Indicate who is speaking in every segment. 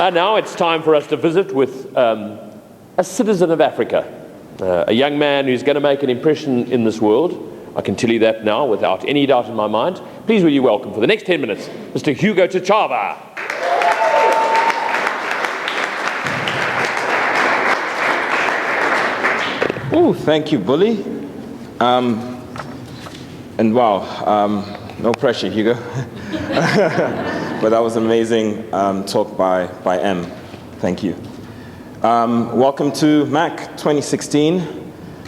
Speaker 1: And now it's time for us to visit with a citizen of Africa, a young man who's going to make an impression in this world. I can tell you that now without any doubt in my mind. Please will you welcome for the next 10 minutes, Mr. Hugo Chichava.
Speaker 2: Oh, thank you, Bully. And wow, no pressure, Hugo. But that was an amazing talk by M. Thank you. Welcome to MAC 2016.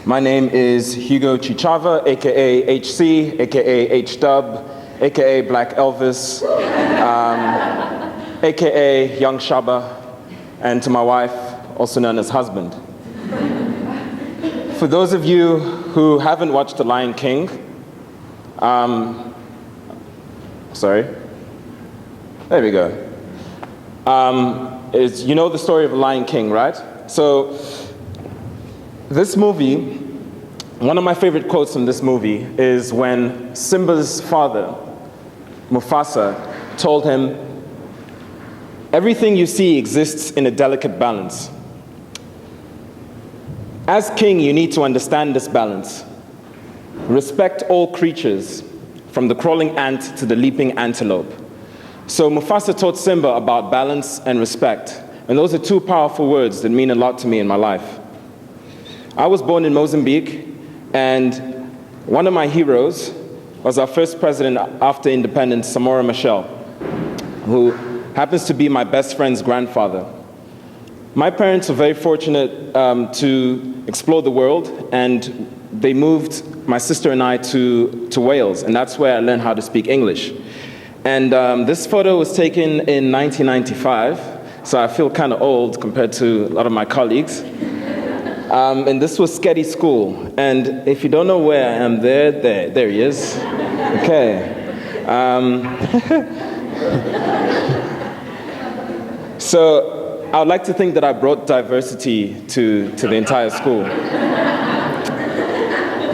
Speaker 2: My name is Hugo Chichava, aka HC, aka HDub, aka Black Elvis, aka Young Shaba, and to my wife, also known as husband. For those of you who haven't watched The Lion King, sorry, there we go. You know the story of The Lion King, right? So this movie, one of my favorite quotes from this movie is when Simba's father, Mufasa, told him, "Everything you see exists in a delicate balance. As king, you need to understand this balance. Respect all creatures, from the crawling ant to the leaping antelope." So Mufasa taught Simba about balance and respect. And those are two powerful words that mean a lot to me in my life. I was born in Mozambique, and one of my heroes was our first president after independence, Samora Machel, who happens to be my best friend's grandfather. My parents were very fortunate to explore the world, and they moved my sister and I to Wales, and that's where I learned how to speak English. And this photo was taken in 1995, so I feel kind of old compared to a lot of my colleagues. And this was Sketty School, and if you don't know where I am, there he is. Okay. So I would like to think that I brought diversity to the entire school.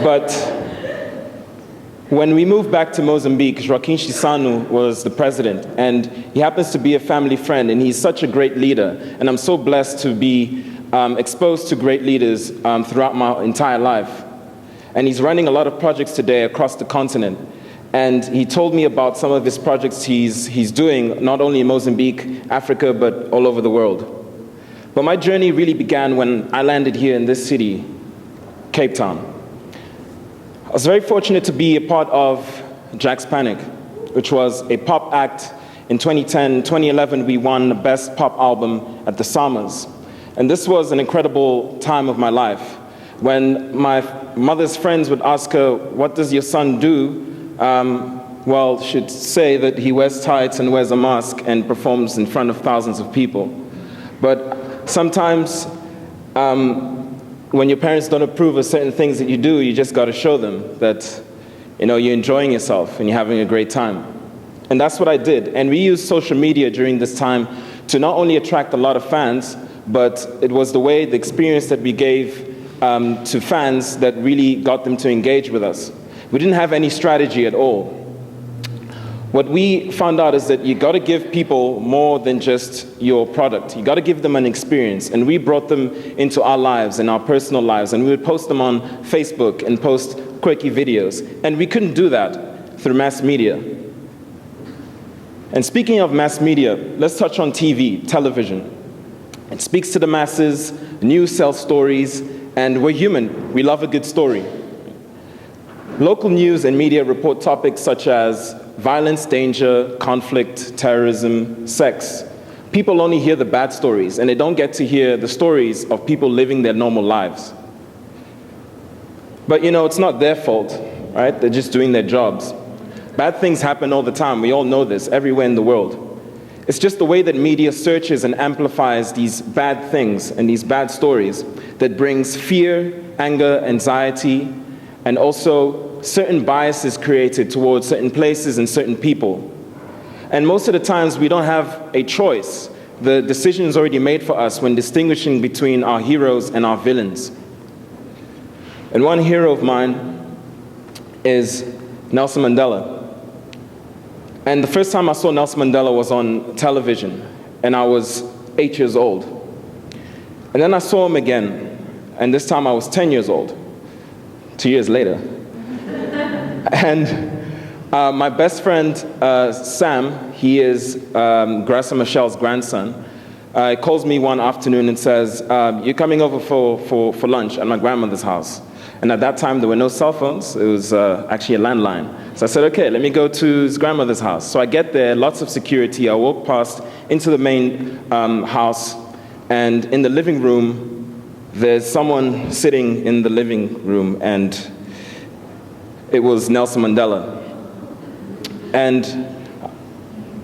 Speaker 2: But when we moved back to Mozambique, Joaquim Chissano was the president, and he happens to be a family friend, and he's such a great leader. And I'm so blessed to be exposed to great leaders throughout my entire life. And he's running a lot of projects today across the continent. And he told me about some of his projects he's doing, not only in Mozambique, Africa, but all over the world. But my journey really began when I landed here in this city, Cape Town. I was very fortunate to be a part of Jack's Panic, which was a pop act in 2010. 2011, we won the Best Pop Album at the Summers. And this was an incredible time of my life. When my mother's friends would ask her, "What does your son do?" Well, she'd say that he wears tights and wears a mask and performs in front of thousands of people. But sometimes, when your parents don't approve of certain things that you do, you just got to show them that, you're enjoying yourself and you're having a great time. And that's what I did. And we used social media during this time to not only attract a lot of fans, but it was the experience that we gave to fans that really got them to engage with us. We didn't have any strategy at all. What we found out is that you got to give people more than just your product. You got to give them an experience. And we brought them into our lives and our personal lives. And we would post them on Facebook and post quirky videos. And we couldn't do that through mass media. And speaking of mass media, let's touch on television. It speaks to the masses, news sells stories, and we're human. We love a good story. Local news and media report topics such as violence, danger, conflict, terrorism, sex. People only hear the bad stories, and they don't get to hear the stories of people living their normal lives. But it's not their fault, right? They're just doing their jobs. Bad things happen all the time. We all know this, everywhere in the world. It's just the way that media searches and amplifies these bad things and these bad stories that brings fear, anger, anxiety, and also certain biases created towards certain places and certain people. And most of the times we don't have a choice. The decision is already made for us when distinguishing between our heroes and our villains. And one hero of mine is Nelson Mandela. And the first time I saw Nelson Mandela was on television, and I was 8 years old. And then I saw him again, and this time I was 10 years old, 2 years later. And my best friend, Sam, he is Grassa Michelle's grandson. He calls me one afternoon and says, you're coming over for lunch at my grandmother's house. And at that time, there were no cell phones. It was actually a landline. So I said, okay, let me go to his grandmother's house. So I get there, lots of security. I walk past into the main house. And in the living room, there's someone sitting in the living room. And it was Nelson Mandela. And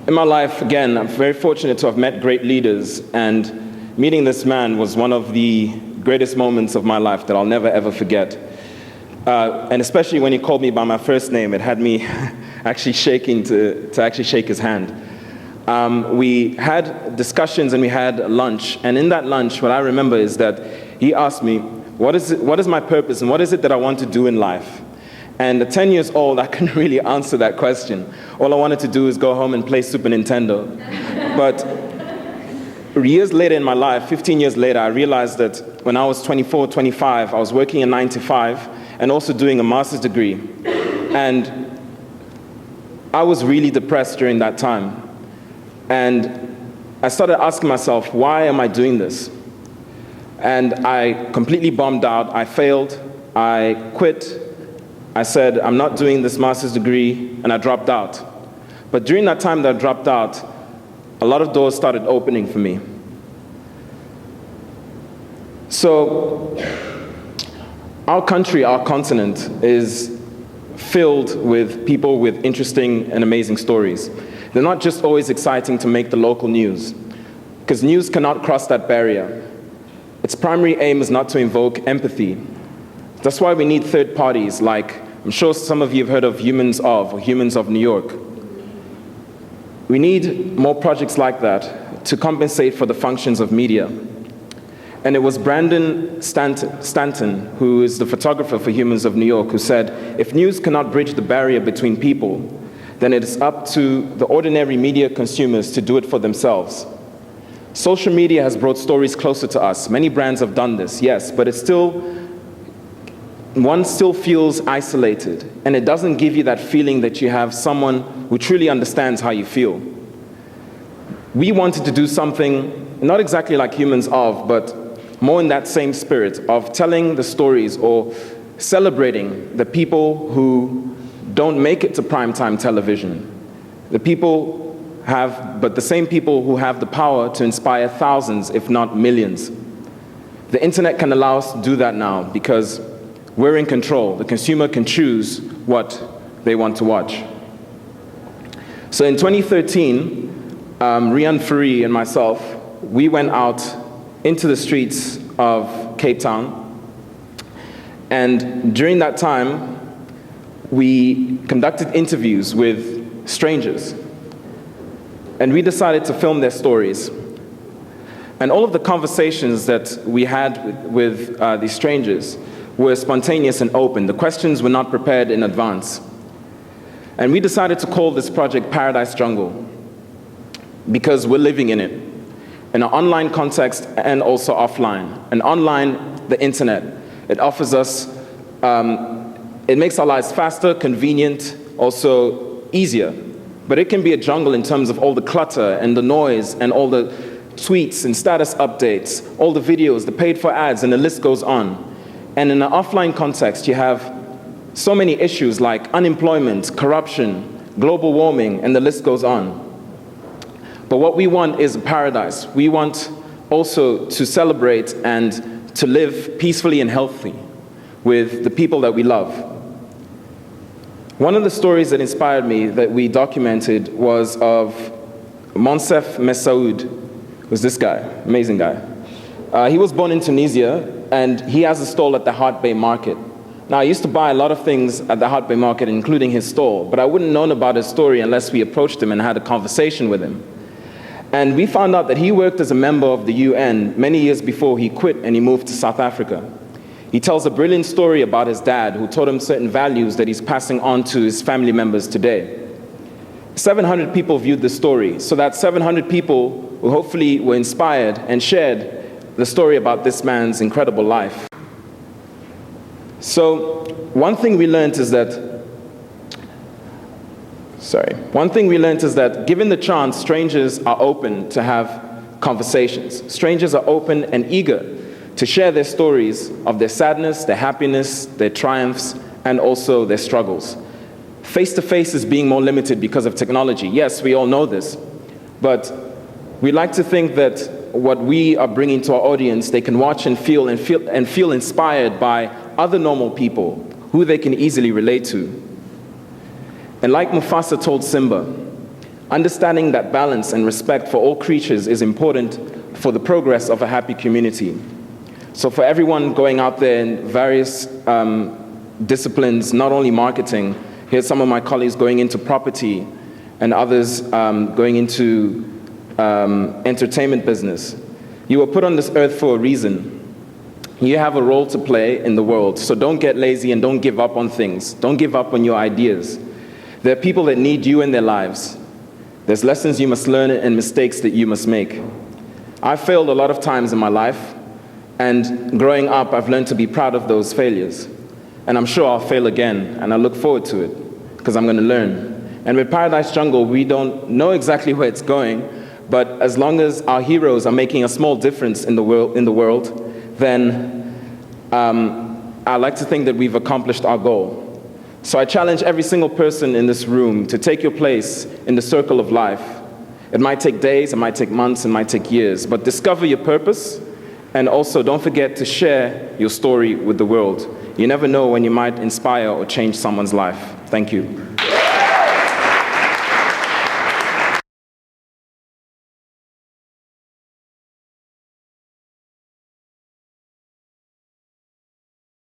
Speaker 2: in my life, again, I'm very fortunate to have met great leaders. And meeting this man was one of the greatest moments of my life that I'll never, ever forget. And especially when he called me by my first name, it had me actually shaking to actually shake his hand. We had discussions and we had lunch. And in that lunch, what I remember is that he asked me, what is my purpose and what is it that I want to do in life? And at 10 years old, I couldn't really answer that question. All I wanted to do is go home and play Super Nintendo. But years later in my life, 15 years later, I realized that when I was 24, 25, I was working a 9 to 5 and also doing a master's degree. And I was really depressed during that time. And I started asking myself, why am I doing this? And I completely bombed out. I failed. I quit. I said, I'm not doing this master's degree, and I dropped out. But during that time that I dropped out, a lot of doors started opening for me. So our country, our continent, is filled with people with interesting and amazing stories. They're not just always exciting to make the local news, because news cannot cross that barrier. Its primary aim is not to invoke empathy. That's why we need third parties like, I'm sure some of you have heard of Humans of New York. We need more projects like that to compensate for the functions of media. And it was Brandon Stanton, who is the photographer for Humans of New York, who said, if news cannot bridge the barrier between people, then it is up to the ordinary media consumers to do it for themselves. Social media has brought stories closer to us. Many brands have done this, yes, but one still feels isolated, and it doesn't give you that feeling that you have someone who truly understands how you feel. We wanted to do something, not exactly like Humans of, but more in that same spirit of telling the stories or celebrating the people who don't make it to primetime television. The same people who have the power to inspire thousands, if not millions. The internet can allow us to do that now because we're in control. The consumer can choose what they want to watch. So in 2013, Rian Furi and myself, we went out into the streets of Cape Town. And during that time, we conducted interviews with strangers. And we decided to film their stories. And all of the conversations that we had with these strangers were spontaneous and open. The questions were not prepared in advance. And we decided to call this project Paradise Jungle because we're living in it, in an online context and also offline. And online, the internet, it offers us, it makes our lives faster, convenient, also easier. But it can be a jungle in terms of all the clutter and the noise and all the tweets and status updates, all the videos, the paid for ads, and the list goes on. And in an offline context, you have so many issues like unemployment, corruption, global warming, and the list goes on. But what we want is a paradise. We want also to celebrate and to live peacefully and healthy with the people that we love. One of the stories that inspired me that we documented was of Monsef Messaoud, who's this guy, amazing guy. He was born in Tunisia, and he has a stall at the Hart Bay Market. Now, I used to buy a lot of things at the Hart Bay Market, including his stall, but I wouldn't have known about his story unless we approached him and had a conversation with him. And we found out that he worked as a member of the UN many years before he quit and he moved to South Africa. He tells a brilliant story about his dad who taught him certain values that he's passing on to his family members today. 700 people viewed this story, so that 700 people who hopefully were inspired and shared the story about this man's incredible life. So one thing we learned is that given the chance, strangers are open to have conversations. Strangers are open and eager to share their stories of their sadness, their happiness, their triumphs, and also their struggles. Face-to-face is being more limited because of technology. Yes, we all know this, but we like to think that what we are bringing to our audience, they can watch and feel inspired by other normal people who they can easily relate to. And like Mufasa told Simba, understanding that balance and respect for all creatures is important for the progress of a happy community. So for everyone going out there in various disciplines, not only marketing, here's some of my colleagues going into property and others going into entertainment business. You were put on this earth for a reason. You have a role to play in the world, so don't get lazy and don't give up on things. Don't give up on your ideas. There are people that need you in their lives. There's lessons you must learn and mistakes that you must make. I've failed a lot of times in my life, and growing up, I've learned to be proud of those failures. And I'm sure I'll fail again, and I look forward to it, because I'm going to learn. And with Paradise Jungle, we don't know exactly where it's going, but as long as our heroes are making a small difference in the world, then I like to think that we've accomplished our goal. So I challenge every single person in this room to take your place in the circle of life. It might take days, it might take months, it might take years, but discover your purpose, and also don't forget to share your story with the world. You never know when you might inspire or change someone's life. Thank you.